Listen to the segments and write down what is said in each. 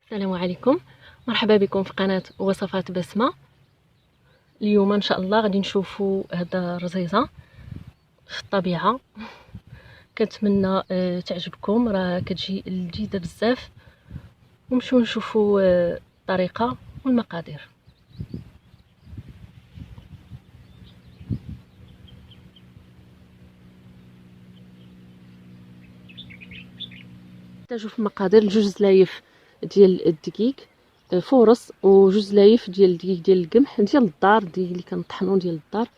السلام عليكم، مرحبا بكم في قناة وصفات بسمة. اليوم ان شاء الله غادي نشوفوا هذا الرزيزه في الطبيعه. كنتمنى تعجبكم، راه كتجي لذيذه بزاف. ونمشيو نشوفوا الطريقه والمقادير. نحتاجو في المقادير جوج زلايف ديال الدقيق فورص، وجوج زلايف ديال الدقيق ديال القمح ديال الدار، ديال اللي كنطحنو ديال الدار،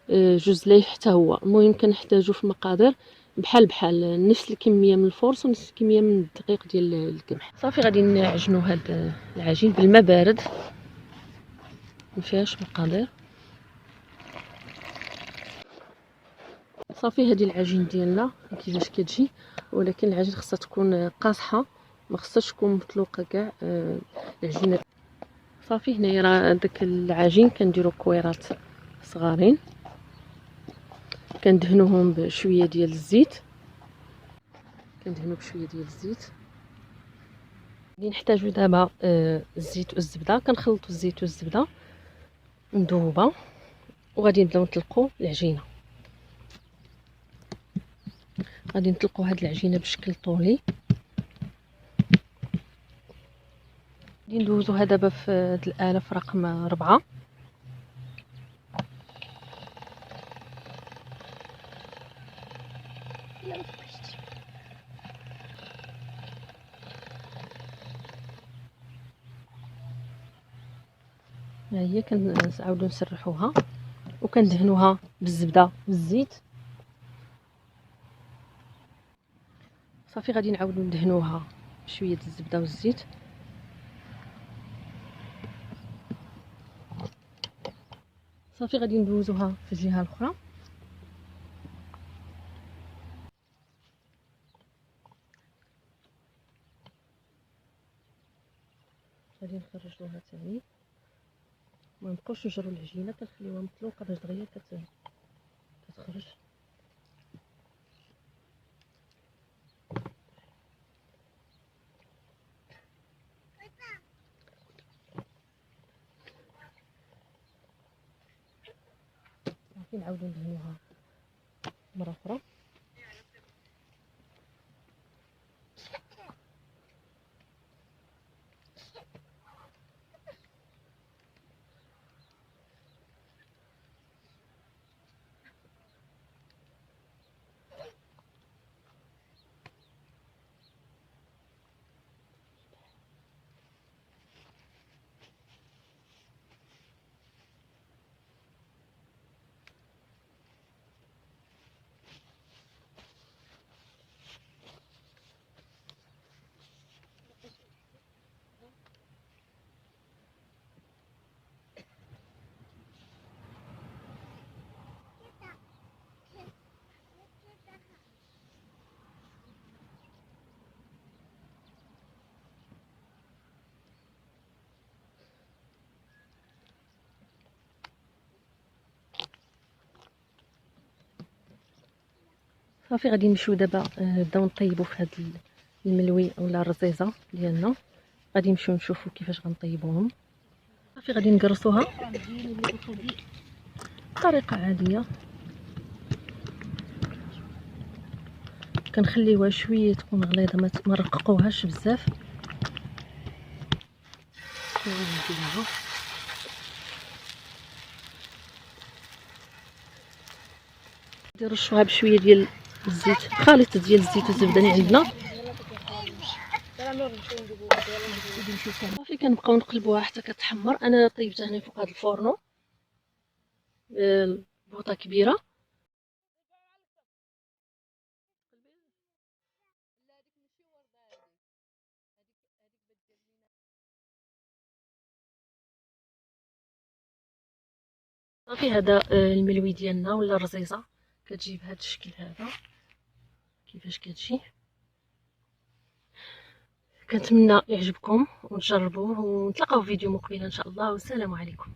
جوج زلايف حتى هو. المهم كنحتاجو في المقادير بحال نفس الكميه من الفورص ونفس الكميه من الدقيق ديال القمح. صافي غادي نعجنوا هذا العجين بالماء بارد، ما فيهاش مقادير. صافي هذه العجين ديالنا كيفاش كتجي، ولكن العجين خصها تكون قاصحه، ما خصهاش تكون مطلوقه كاع العجينه. صافي هنايا راه داك العجين كنديروا كويرات صغارين، كندهنوهم بشويه ديال الزيت، كندهنو بشويه ديال الزيت. غادي نحتاجو دابا الزيت والزبده. كنخلطوا الزيت والزبده مذوبه، وغادي نبداو نطلقوا العجينه. غادي نطلقوا هاد العجينه بشكل طولي. غادي ندوزوها دابا في هاد الاله في رقم 4. ها هي كنعاودو نسرحوها وكندهنوها بالزبده والزيت. صافي غادي نعاودو ندهنوها بشويه الزبده والزيت. صافي غادي ندوزوها في الجهه الاخرى. غادي نخرجوها ثاني، ما نبقاوش نجرو العجينه، كنخليوها مطلوقه باش دغيا كتخرج. صافي نعاودو ندهنوها مره اخرى. صافي غادي نمشيو دابا نبداو نطيبوا في هذا الملوي اولا الرزيزه ديالنا. غادي نمشيو نشوفوا كيفاش غنطيبوهم. صافي غادي نقرصوها بطريقه عاديه، كنخليوها شويه تكون غليظه، ما نرققوهاش بزاف. نرشوها بشويه ديال الزيت، خليط ديال الزيت والزبده اللي عندنا. صافي كنبقاو نقلبوها حتى كتحمر. انا طيبتها هنا فوق هذا الفورنو بوطه كبيره. صافي هذا الملوي ديالنا ولا الرزيزه كتجي بهذا الشكل هذا. كيفاش كتجي؟ كنتمنى يعجبكم وتجربوه، ونتلاقاو في فيديو مقبل ان شاء الله، والسلام عليكم.